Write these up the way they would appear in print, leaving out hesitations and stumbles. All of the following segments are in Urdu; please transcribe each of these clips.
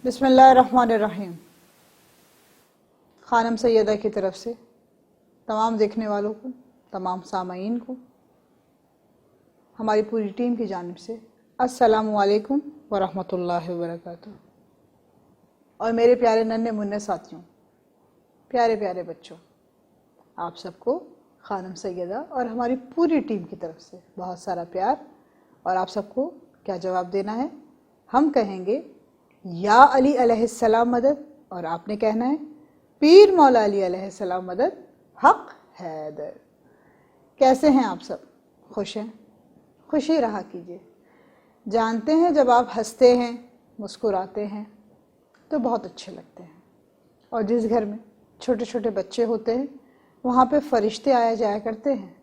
بسم اللہ الرحمن الرحیم۔ خانم سیدہ کی طرف سے تمام دیکھنے والوں کو، تمام سامعین کو، ہماری پوری ٹیم کی جانب سے السلام علیکم ورحمۃ اللہ وبرکاتہ۔ اور میرے پیارے ننھے منھے ساتھیوں، پیارے پیارے بچوں، آپ سب کو خانم سیدہ اور ہماری پوری ٹیم کی طرف سے بہت سارا پیار۔ اور آپ سب کو کیا جواب دینا ہے؟ ہم کہیں گے یا علی علیہ السلام مدد، اور آپ نے کہنا ہے پیر مولا علی علیہ السلام مدد، حق حیدر۔ کیسے ہیں آپ سب؟ خوش ہیں؟ خوشی رہا کیجیے۔ جانتے ہیں جب آپ ہنستے ہیں، مسکراتے ہیں تو بہت اچھے لگتے ہیں، اور جس گھر میں چھوٹے چھوٹے بچے ہوتے ہیں وہاں پہ فرشتے آیا جایا کرتے ہیں۔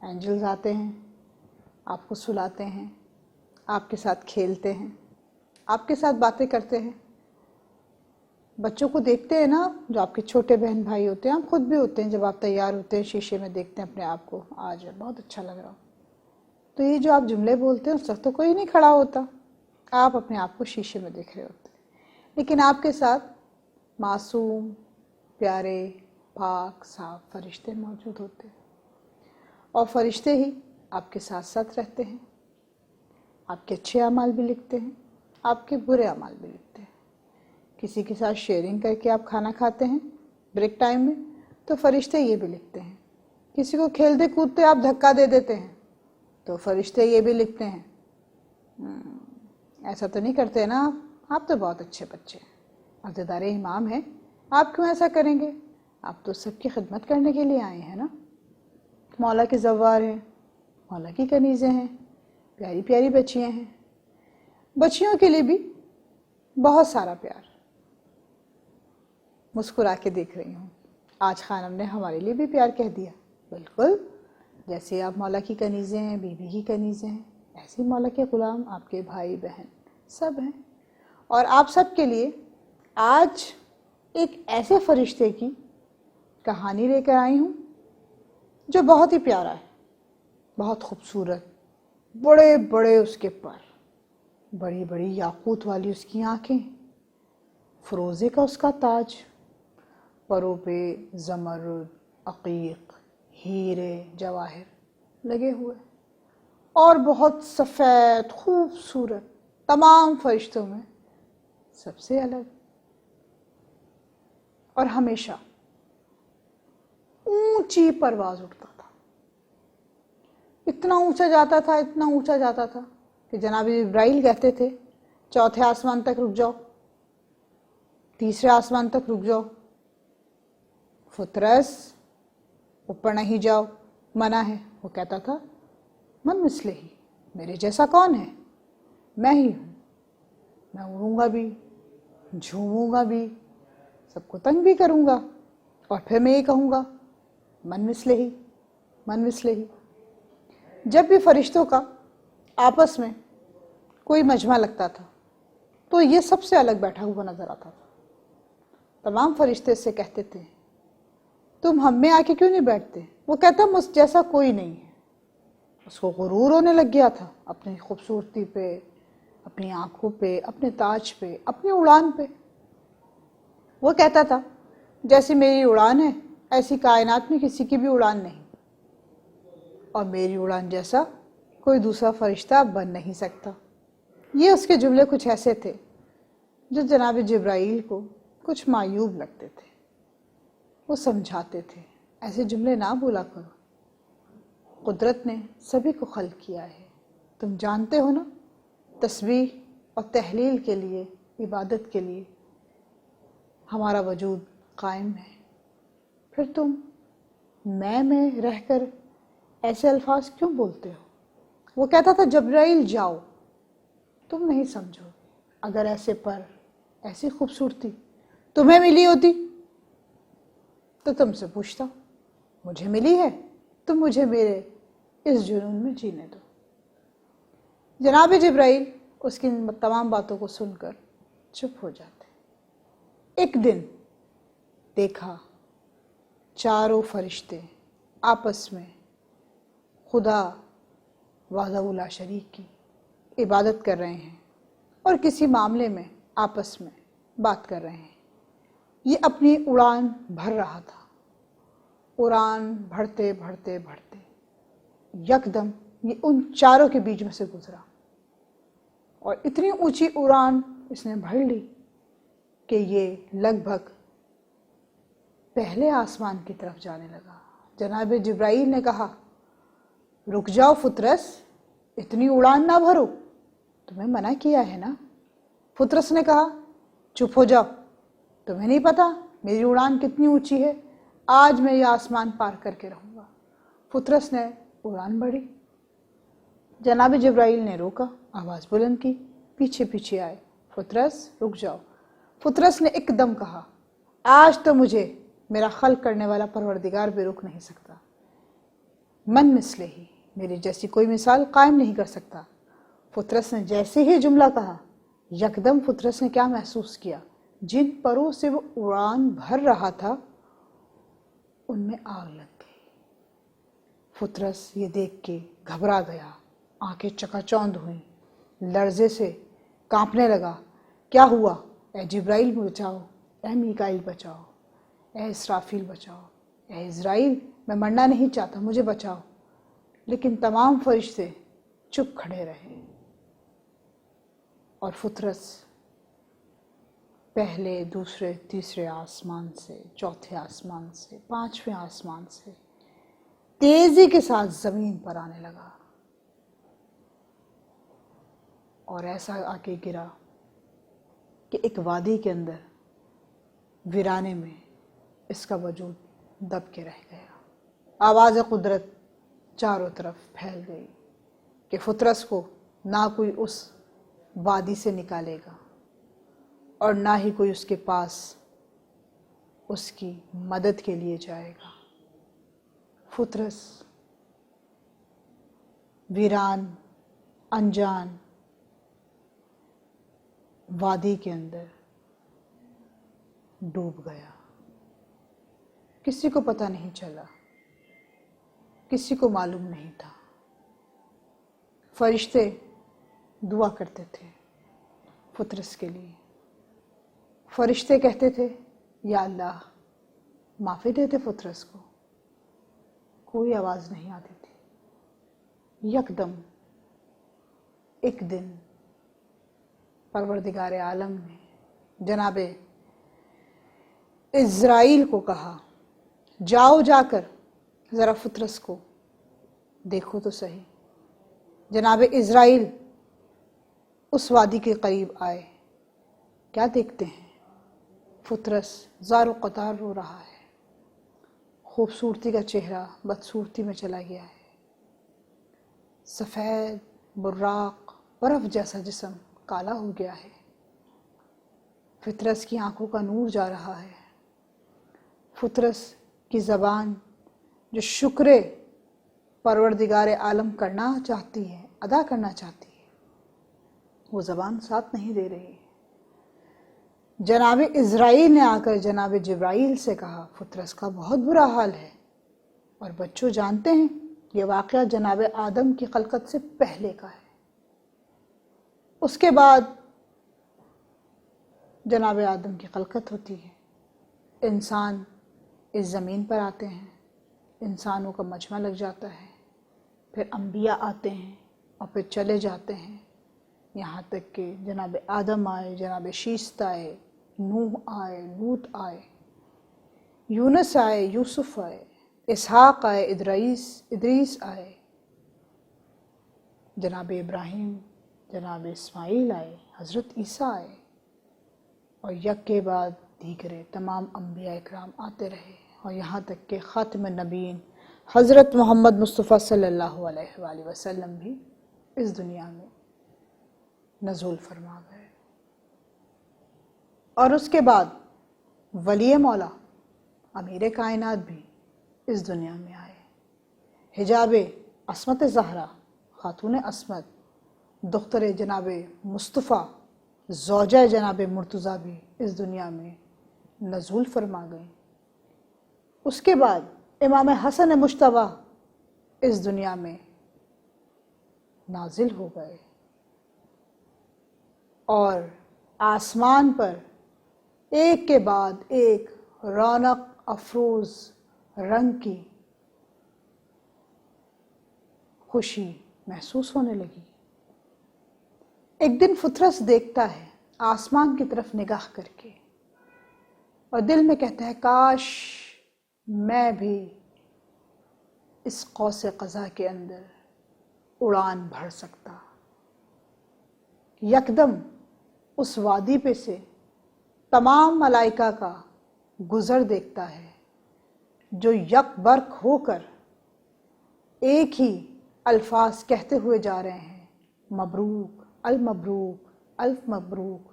اینجلز آتے ہیں، آپ کو سلاتے ہیں، آپ کے ساتھ کھیلتے ہیں، آپ کے ساتھ باتیں کرتے ہیں۔ بچوں کو دیکھتے ہیں نا، جو آپ کے چھوٹے بہن بھائی ہوتے ہیں، آپ خود بھی ہوتے ہیں، جب آپ تیار ہوتے ہیں شیشے میں دیکھتے ہیں اپنے آپ کو، آج بہت اچھا لگ رہا ہو، تو یہ جو آپ جملے بولتے ہیں اس وقت تو کوئی نہیں کھڑا ہوتا، آپ اپنے آپ کو شیشے میں دیکھ رہے ہوتے ہیں، لیکن آپ کے ساتھ معصوم، پیارے، پاک، صاف فرشتے موجود ہوتے ہیں، اور فرشتے ہی آپ کے ساتھ ساتھ رہتے ہیں، آپ کے اچھے اعمال بھی لکھتے ہیں، آپ کے برے اعمال بھی لکھتے ہیں۔ کسی کے ساتھ شیئرنگ کر کے آپ کھانا کھاتے ہیں بریک ٹائم میں تو فرشتے یہ بھی لکھتے ہیں۔ کسی کو کھیلتے کودتے آپ دھکا دے دیتے ہیں تو فرشتے یہ بھی لکھتے ہیں۔ ایسا تو نہیں کرتے نا آپ تو بہت اچھے بچے ہیں، عہدیدار امام ہیں، آپ کیوں ایسا کریں گے؟ آپ تو سب کی خدمت کرنے کے لیے آئے ہیں نا، مولا کے زوار ہیں، مولا کی کنیزیں ہیں، پیاری پیاری بچیاں ہیں۔ بچیوں کے لیے بھی بہت سارا پیار۔ مسکرا کے دیکھ رہی ہوں، آج خانم نے ہمارے لیے بھی پیار کہہ دیا۔ بالکل، جیسے آپ مولا کی کنیزیں ہیں، بی بی کی کنیزیں ہیں، ایسے مولا کے غلام آپ کے بھائی بہن سب ہیں۔ اور آپ سب کے لیے آج ایک ایسے فرشتے کی کہانی لے کر آئی ہوں جو بہت ہی پیارا ہے، بہت خوبصورت، بڑے بڑے اس کے پر، بڑی بڑی یاقوت والی اس کی آنکھیں، فروزے کا اس کا تاج، پروں پہ زمرد، عقیق، ہیرے جواہر لگے ہوئے، اور بہت سفید خوبصورت، تمام فرشتوں میں سب سے الگ، اور ہمیشہ اونچی پرواز اٹھتا تھا، اتنا اونچا جاتا تھا، اتنا اونچا جاتا تھا کہ جناب جبرائیل کہتے تھے چوتھے آسمان تک رک جاؤ، تیسرے آسمان تک رک جاؤ، فترس اوپر نہیں جاؤ، منع ہے۔ وہ کہتا تھا من مثلہ ہی، میرے جیسا کون ہے؟ میں ہی ہوں، میں اڑوں گا بھی، جھوموں گا بھی، سب کو تنگ بھی کروں گا، اور پھر میں یہ کہوں گا من مثلہ ہی، من مثلہ ہی۔ جب بھی فرشتوں کا آپس میں کوئی مجمع لگتا تھا تو یہ سب سے الگ بیٹھا ہوا نظر آتا تھا۔ تمام فرشتے سے کہتے تھے تم ہم میں آ کے کیوں نہیں بیٹھتے؟ وہ کہتا مجھ جیسا کوئی نہیں ہے۔ اس کو غرور ہونے لگ گیا تھا اپنی خوبصورتی پہ، اپنی آنکھوں پہ، اپنے تاج پہ، اپنی اڑان پہ۔ وہ کہتا تھا جیسی میری اڑان ہے ایسی کائنات میں کسی کی بھی اڑان نہیں، اور میری اڑان جیسا کوئی دوسرا فرشتہ بن نہیں سکتا۔ یہ اس کے جملے کچھ ایسے تھے جو جناب جبرائیل کو کچھ معیوب لگتے تھے۔ وہ سمجھاتے تھے ایسے جملے نہ بولا کرو، قدرت نے سبھی کو خلق کیا ہے، تم جانتے ہو نا، تسبیح اور تحلیل کے لیے، عبادت کے لیے ہمارا وجود قائم ہے، پھر تم میں رہ کر ایسے الفاظ کیوں بولتے ہو؟ وہ کہتا تھا جبرائیل جاؤ، تم نہیں سمجھو گے، اگر ایسے پر، ایسی خوبصورتی تمہیں ملی ہوتی تو تم سے پوچھتا، مجھے ملی ہے، تم مجھے میرے اس جنون میں جینے دو۔ جناب جبرائیل اس کی تمام باتوں کو سن کر چپ ہو جاتے۔ ایک دن دیکھا چاروں فرشتے آپس میں خدا وحدہ لا شریک کی عبادت کر رہے ہیں اور کسی معاملے میں آپس میں بات کر رہے ہیں۔ یہ اپنی اڑان بھر رہا تھا۔ اڑان بڑھتے بڑھتے بڑھتے یکدم یہ ان چاروں کے بیچ میں سے گزرا اور اتنی اونچی اڑان اس نے بھر لی کہ یہ لگ بھگ پہلے آسمان کی طرف جانے لگا۔ جناب جبرائیل نے کہا، رک جاؤ فطرس، اتنی اڑان نہ بھرو، تمہیں منع کیا ہے نا۔ فطرس نے کہا، چپ ہو جاؤ، تمہیں نہیں پتا میری اڑان کتنی اونچی ہے، آج میں یہ آسمان پار کر کے رہوں گا۔ فطرس نے اڑان بڑھی۔ جناب جبرائیل نے روکا، آواز بلند کی، پیچھے پیچھے آئے، فطرس رک جاؤ۔ فطرس نے ایک دم کہا، آج تو مجھے میرا خلق کرنے والا پروردگار بھی روک نہیں سکتا، من مثلہ ہی، میری جیسی کوئی مثال قائم نہیں کر سکتا۔ فطرس نے جیسے ہی جملہ کہا، یکدم فطرس نے کیا محسوس کیا؟ جن پروں سے وہ اڑان بھر رہا تھا ان میں آگ لگ گئی۔ فطرس یہ دیکھ کے گھبرا گیا، آنکھیں چکا چوندھ ہوئیں، لرزے سے کانپنے لگا۔ کیا ہوا؟ اے جبرائیل بچاؤ، اے میکائیل بچاؤ، اے اسرافیل بچاؤ، اے عزرائیل میں مرنا نہیں چاہتا، مجھے بچاؤ۔ لیکن تمام فرشتے چپ کھڑے رہے اور فطرس پہلے، دوسرے، تیسرے آسمان سے، چوتھے آسمان سے، پانچویں آسمان سے تیزی کے ساتھ زمین پر آنے لگا اور ایسا آ کے گرا کہ ایک وادی کے اندر ویرانے میں اس کا وجود دب کے رہ گیا۔ آواز قدرت چاروں طرف پھیل گئی کہ فطرس کو نہ کوئی اس وادی سے نکالے گا اور نہ ہی کوئی اس کے پاس اس کی مدد کے لیے جائے گا۔ فطرس ویران، انجان وادی کے اندر ڈوب گیا۔ کسی کو پتہ نہیں چلا، کسی کو معلوم نہیں تھا۔ فرشتے دعا کرتے تھے فطرس کے لیے۔ فرشتے کہتے تھے، یا اللہ معافی دے دے فطرس کو۔ کوئی آواز نہیں آتی تھی۔ یکدم ایک دن پروردگار عالم نے جناب عزرائیل کو کہا، جاؤ جا کر ذرا فطرس کو دیکھو تو صحیح۔ جناب عزرائیل اس وادی کے قریب آئے۔ کیا دیکھتے ہیں؟ فطرس زار و قطار رو رہا ہے، خوبصورتی کا چہرہ بدصورتی میں چلا گیا ہے، سفید براق برف جیسا جسم کالا ہو گیا ہے، فطرس کی آنکھوں کا نور جا رہا ہے، فطرس کی زبان جو شکر پروردگار عالم کرنا چاہتی ہے، ادا کرنا چاہتی ہے، وہ زبان ساتھ نہیں دے رہی۔ جناب عزرائیل نے آ کر جناب جبرائیل سے کہا، فطرس کا بہت برا حال ہے، اور بچوں جانتے ہیں یہ واقعہ جناب آدم کی خلقت سے پہلے کا ہے۔ اس کے بعد جناب آدم کی خلقت ہوتی ہے، انسان اس زمین پر آتے ہیں، انسانوں کا مجمع لگ جاتا ہے، پھر انبیاء آتے ہیں اور پھر چلے جاتے ہیں، یہاں تک کہ جناب آدم آئے، جناب شیست آئے، نوح آئے، لوط آئے، یونس آئے، یوسف آئے، اسحاق آئے، ادریس آئے، جناب ابراہیم، جناب اسماعیل آئے، حضرت عیسیٰ آئے، اور یک کے بعد دیگرے تمام انبیاء اکرام آتے رہے، اور یہاں تک کہ خاتم النبیین حضرت محمد مصطفیٰ صلی اللہ علیہ وآلہ وسلم بھی اس دنیا میں نزول فرما گئے۔ اور اس کے بعد ولی مولا امیر کائنات بھی اس دنیا میں آئے۔ حجاب عصمت زہرا خاتون عصمت دختر جناب مصطفیٰ زوجہ جناب مرتضیٰ بھی اس دنیا میں نزول فرما گئے۔ اس کے بعد امام حسن مجتبیٰ اس دنیا میں نازل ہو گئے، اور آسمان پر ایک کے بعد ایک رونق افروز رنگ کی خوشی محسوس ہونے لگی۔ ایک دن فطرس دیکھتا ہے آسمان کی طرف نگاہ کر کے اور دل میں کہتا ہے کاش میں بھی اس قوس قزح کے اندر اڑان بھر سکتا۔ یکدم اس وادی پہ سے تمام ملائکہ کا گزر دیکھتا ہے جو یک برق ہو کر ایک ہی الفاظ کہتے ہوئے جا رہے ہیں، مبروک المبروک الف مبروک،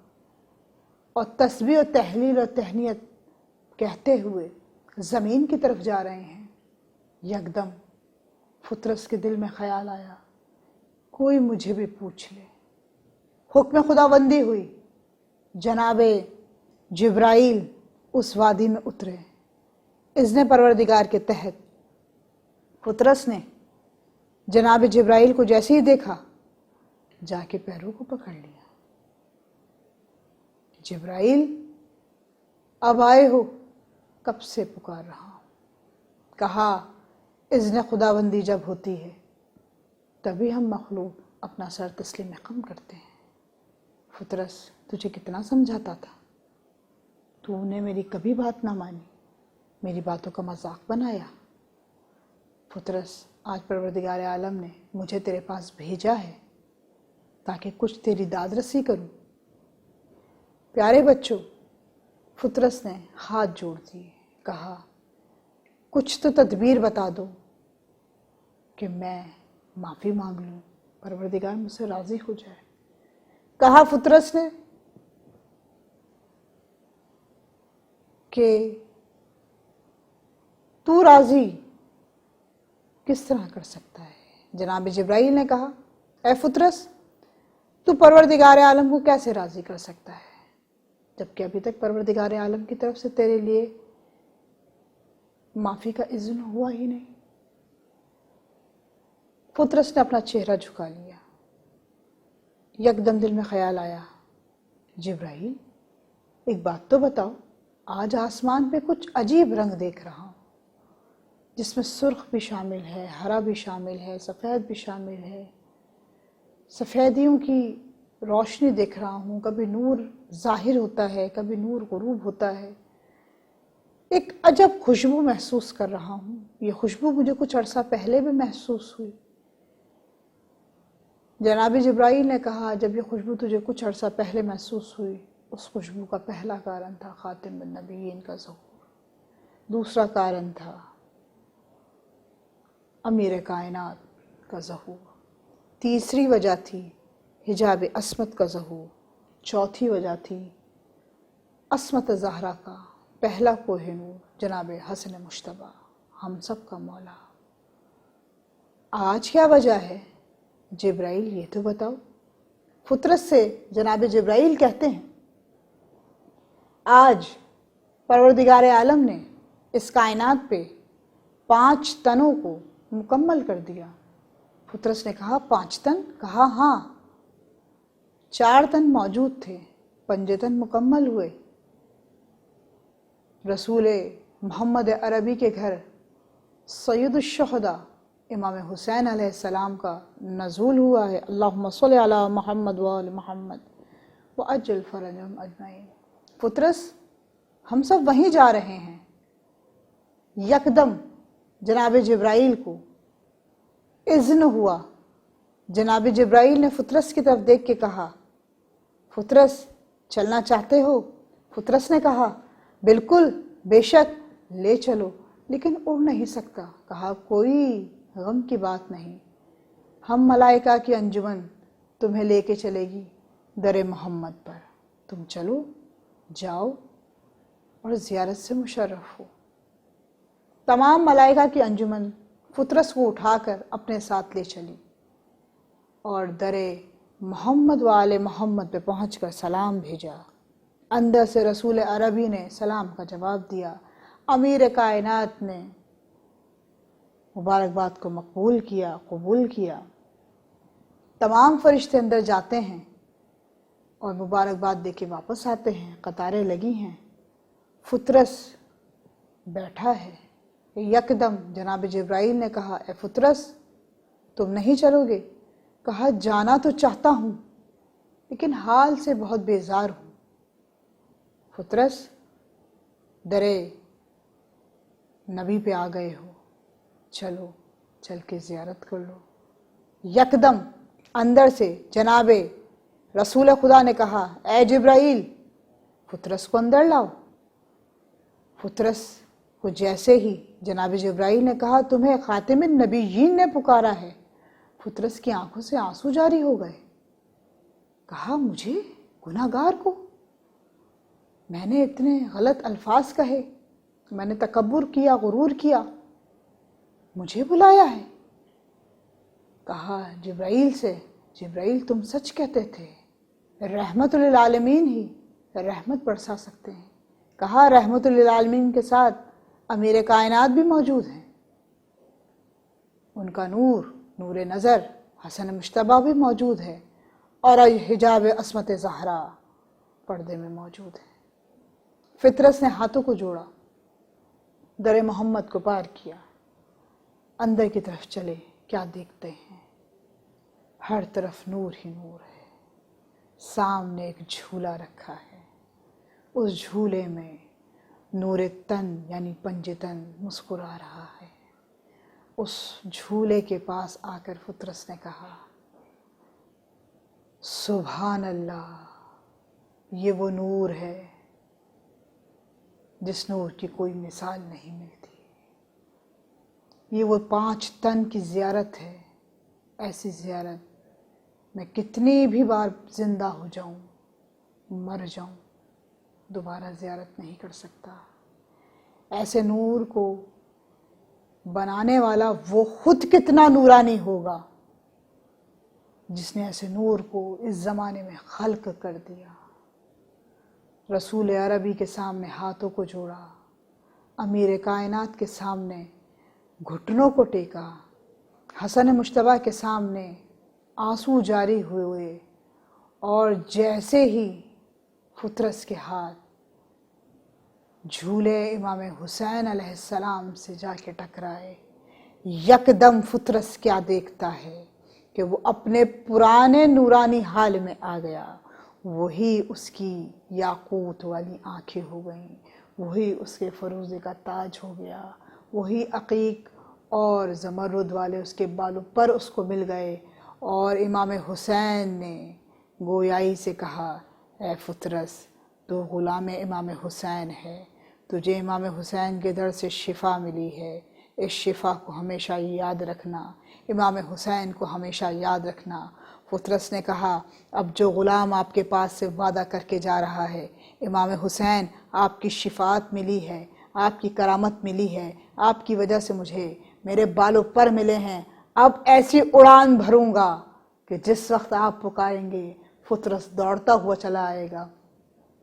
اور تسبیح و تحلیل و تہنیت کہتے ہوئے زمین کی طرف جا رہے ہیں۔ یکدم فطرس کے دل میں خیال آیا کوئی مجھے بھی پوچھ لے۔ حکم خداوندی ہوئی، جناب جبرائیل اس وادی میں اترے۔ اذن پروردگار کے تحت فطرس نے جناب جبرائیل کو جیسے ہی دیکھا جا کے پیروں کو پکڑ لیا۔ جبرائیل اب آئے ہو، کب سے پکار رہا ہوں۔ کہا اذن خداوندی جب ہوتی ہے تبھی ہم مخلوق اپنا سر تسلیم خم کرتے ہیں۔ فطرس تجھے کتنا سمجھاتا تھا، تو نے میری کبھی بات نہ مانی، میری باتوں کا مذاق بنایا۔ فطرس آج پروردگار عالم نے مجھے تیرے پاس بھیجا ہے تاکہ کچھ تیری داد رسی کروں۔ پیارے بچوں، فطرس نے ہاتھ جوڑ دیے، کہا کچھ تو تدبیر بتا دو کہ میں معافی مانگ لوں، پروردگار مجھ سے راضی ہو جائے۔ کہا فطرس نے کہ تو راضی کس طرح کر سکتا ہے؟ جناب جبرائیل نے کہا اے فطرس، تو پروردگار عالم کو کیسے راضی کر سکتا ہے جبکہ ابھی تک پروردگار عالم کی طرف سے تیرے لیے معافی کا اذن ہوا ہی نہیں۔ فطرس نے اپنا چہرہ جھکا لیا۔ یکدم دل میں خیال آیا جبرائیل ایک بات تو بتاؤ، آج آسمان پہ کچھ عجیب رنگ دیکھ رہا ہوں جس میں سرخ بھی شامل ہے، ہرا بھی شامل ہے، سفید بھی شامل ہے۔ سفیدیوں کی روشنی دیکھ رہا ہوں، کبھی نور ظاہر ہوتا ہے، کبھی نور غروب ہوتا ہے۔ ایک عجب خوشبو محسوس کر رہا ہوں، یہ خوشبو مجھے کچھ عرصہ پہلے بھی محسوس ہوئی۔ جناب جبرائیل نے کہا جب یہ خوشبو تجھے کچھ عرصہ پہلے محسوس ہوئی، اس خوشبو کا پہلا کارن تھا خاتم النبیین کا ظہور، دوسرا کارن تھا امیر کائنات کا ظہور، تیسری وجہ تھی حجاب عصمت کا ظہور، چوتھی وجہ تھی عصمت زہرا کا پہلا کوہ نور جناب حسن مجتبیٰ، ہم سب کا مولا۔ آج کیا وجہ ہے جبرائیل، یہ تو بتاؤ۔ فطرت سے جناب جبرائیل کہتے ہیں آج پروردگار عالم نے اس کائنات پہ 5 تنوں کو مکمل کر دیا۔ فطرس نے کہا 5 تن؟ کہا ہاں، 4 تن موجود تھے، 5 تن مکمل ہوئے۔ رسول محمد عربی کے گھر سید الشہداء امام حسین علیہ السلام کا نزول ہوا ہے، اللہم صلی علی محمد وآل محمد وعجل فرجہم اجمعین۔ فطرس ہم سب وہیں جا رہے ہیں۔ یکدم جناب جبرائیل کو اذن ہوا۔ جناب جبرائیل نے فطرس کی طرف دیکھ کے کہا فطرس چلنا چاہتے ہو؟ فطرس نے کہا بالکل، بے شک، لے چلو، لیکن اڑ نہیں سکتا۔ کہا کوئی غم کی بات نہیں، ہم ملائکہ کی انجمن تمہیں لے کے چلے گی در محمد پر، تم چلو، جاؤ اور زیارت سے مشرف ہو۔ تمام ملائکہ کی انجمن فطرس کو اٹھا کر اپنے ساتھ لے چلی اور در محمد و آل محمد پہ پہنچ کر سلام بھیجا۔ اندر سے رسول عربی نے سلام کا جواب دیا، امیر کائنات نے مبارکباد کو مقبول کیا، قبول کیا۔ تمام فرشتے اندر جاتے ہیں اور مبارکباد دے کے واپس آتے ہیں، قطاریں لگی ہیں۔ فطرس بیٹھا ہے، یکدم جناب جبرائیل نے کہا اے فطرس تم نہیں چلو گے؟ کہا جانا تو چاہتا ہوں لیکن حال سے بہت بیزار ہوں۔ فطرس درے نبی پہ آ گئے ہو، چلو چل کے زیارت کر لو۔ یکدم اندر سے جناب رسول خدا نے کہا اے جبرائیل فطرس کو اندر لاؤ۔ فطرس کو جیسے ہی جناب جبرائیل نے کہا تمہیں خاتم النبیین نے پکارا ہے، فطرس کی آنکھوں سے آنسو جاری ہو گئے۔ کہا مجھے گناہ گار کو میں نے اتنے غلط الفاظ کہے، میں نے تکبر کیا، غرور کیا، مجھے بلایا ہے؟ کہا جبرائیل سے جبرائیل تم سچ کہتے تھے، رحمت للعالمین ہی رحمت برسا سکتے ہیں۔ کہا رحمت للعالمین کے ساتھ امیر کائنات بھی موجود ہیں، ان کا نور، نور نظر حسن مشتبہ بھی موجود ہے، اور حجاب عصمت زہرا پردے میں موجود ہے۔ فطرس نے ہاتھوں کو جوڑا، در محمد کو پار کیا، اندر کی طرف چلے۔ کیا دیکھتے ہیں؟ ہر طرف نور ہی نور ہے۔ سامنے ایک جھولا رکھا ہے، اس جھولے میں نور تن یعنی پنج تن مسکرا رہا ہے۔ اس جھولے کے پاس آ کر فطرس نے کہا سبحان اللہ، یہ وہ نور ہے جس نور کی کوئی مثال نہیں ملتی۔ یہ وہ 5 تن کی زیارت ہے، ایسی زیارت میں کتنی بھی بار زندہ ہو جاؤں، مر جاؤں، دوبارہ زیارت نہیں کر سکتا۔ ایسے نور کو بنانے والا وہ خود کتنا نورانی ہوگا جس نے ایسے نور کو اس زمانے میں خلق کر دیا۔ رسول عربی کے سامنے ہاتھوں کو جوڑا، امیر کائنات کے سامنے گھٹنوں کو ٹیکا، حسن مشتبہ کے سامنے آنسو جاری ہوئے، اور جیسے ہی فطرس کے ہاتھ جھولے امام حسین علیہ السلام سے جا کے ٹکرائے، یکدم فطرس کیا دیکھتا ہے کہ وہ اپنے پرانے نورانی حال میں آ گیا۔ وہی اس کی یاقوت والی آنکھیں ہو گئیں، وہی اس کے فروزے کا تاج ہو گیا، وہی عقیق اور زمرد والے اس کے بالوں پر اس کو مل گئے، اور امام حسین نے گویائی سے کہا اے فطرس تو غلام امام حسین ہے، تجھے امام حسین کے در سے شفا ملی ہے، اس شفا کو ہمیشہ یاد رکھنا، امام حسین کو ہمیشہ یاد رکھنا۔ فطرس نے کہا اب جو غلام آپ کے پاس سے وعدہ کر کے جا رہا ہے، امام حسین آپ کی شفاعت ملی ہے، آپ کی کرامت ملی ہے، آپ کی وجہ سے مجھے میرے بالوں پر ملے ہیں، اب ایسی اڑان بھروں گا کہ جس وقت آپ پکاریں گے فطرس دوڑتا ہوا چلا آئے گا۔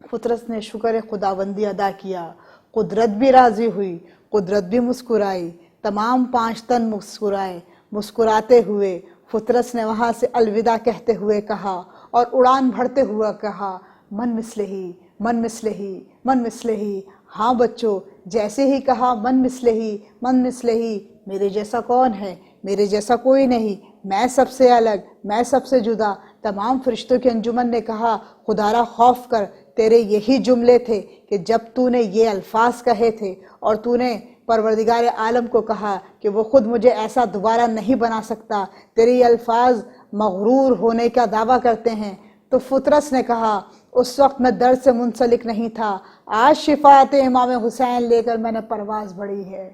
فطرس نے شکر خداوندی ادا کیا، قدرت بھی راضی ہوئی، قدرت بھی مسکرائی، تمام 5 تن مسکرائے۔ مسکراتے ہوئے فطرس نے وہاں سے الوداع کہتے ہوئے کہا اور اڑان بھرتے ہوا کہا من مثلہی، من مثلہی، من مثلہی۔ ہاں بچوں، جیسے ہی کہا من مثلہی، من مثلہی، میرے جیسا کون ہے؟ میرے جیسا کوئی نہیں، میں سب سے الگ، میں سب سے جدا۔ تمام فرشتوں کے انجمن نے کہا خدا را خوف کر، تیرے یہی جملے تھے کہ جب تو نے یہ الفاظ کہے تھے اور تو نے پروردگار عالم کو کہا کہ وہ خود مجھے ایسا دوبارہ نہیں بنا سکتا، تیرے یہ الفاظ مغرور ہونے کا دعویٰ کرتے ہیں۔ تو فطرس نے کہا اس وقت میں درد سے منسلک نہیں تھا، آج شفاعت امام حسین لے کر میں نے پرواز بڑھی ہے،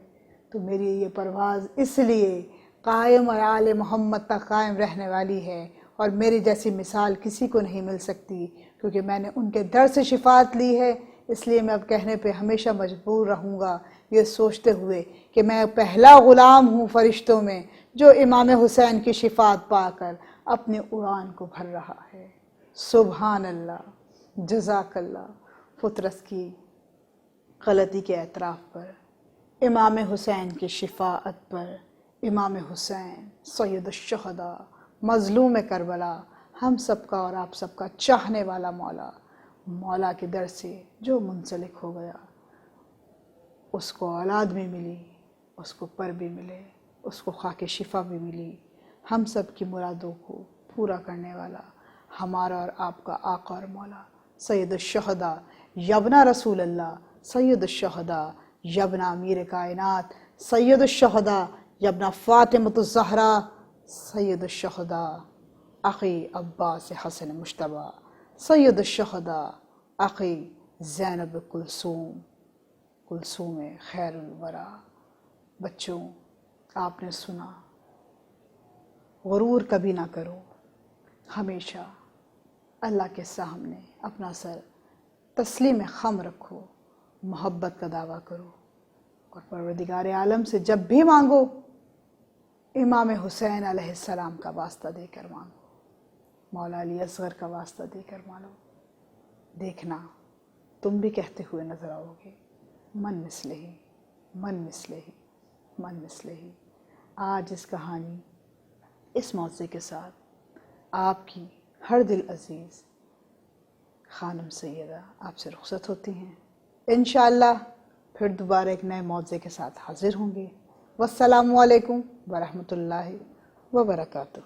تو میری یہ پرواز اس لیے قائم اور آل محمد تک قائم رہنے والی ہے، اور میری جیسی مثال کسی کو نہیں مل سکتی، کیونکہ میں نے ان کے در سے شفاعت لی ہے۔ اس لیے میں اب کہنے پہ ہمیشہ مجبور رہوں گا، یہ سوچتے ہوئے کہ میں پہلا غلام ہوں فرشتوں میں جو امام حسین کی شفاعت پا کر اپنی اڑان کو بھر رہا ہے۔ سبحان اللہ، جزاک اللہ۔ فطرس کی غلطی کے اعتراف پر، امام حسین کی شفاعت پر، امام حسین سید الشہداء، مظلوم کربلا، ہم سب کا اور آپ سب کا چاہنے والا مولا، مولا کے در سے جو منسلک ہو گیا، اس کو اولاد بھی ملی، اس کو پر بھی ملے، اس کو خاک شفا بھی ملی، ہم سب کی مرادوں کو پورا کرنے والا ہمارا اور آپ کا آقا اور مولا سید الشہداء یبنا رسول اللہ، سید الشہداء یبنا امیر کائنات، سید الشہداء یبنا فاطمۃ الزہرا، سید الشہداء اخی عباس حسن مجتبی، سید الشہداء اخی زینب کلثوم، کلثوم خیر الورا۔ بچوں، آپ نے سنا، غرور کبھی نہ کرو، ہمیشہ اللہ کے سامنے اپنا سر تسلیم خم رکھو، محبت کا دعویٰ کرو، اور پروردگار عالم سے جب بھی مانگو امام حسین علیہ السلام کا واسطہ دے کر مانگو، مولا علی اصغر کا واسطہ دے کر مانو۔ دیکھنا تم بھی کہتے ہوئے نظر آؤ گے، من مثلہی، من مثلہی، من مثلہی۔ آج اس کہانی، اس موضوع کے ساتھ آپ کی ہر دل عزیز خانم سیدہ آپ سے رخصت ہوتی ہیں۔ انشاءاللہ پھر دوبارہ ایک نئے موضوع کے ساتھ حاضر ہوں گے۔ والسلام علیکم ورحمۃ اللہ وبرکاتہ۔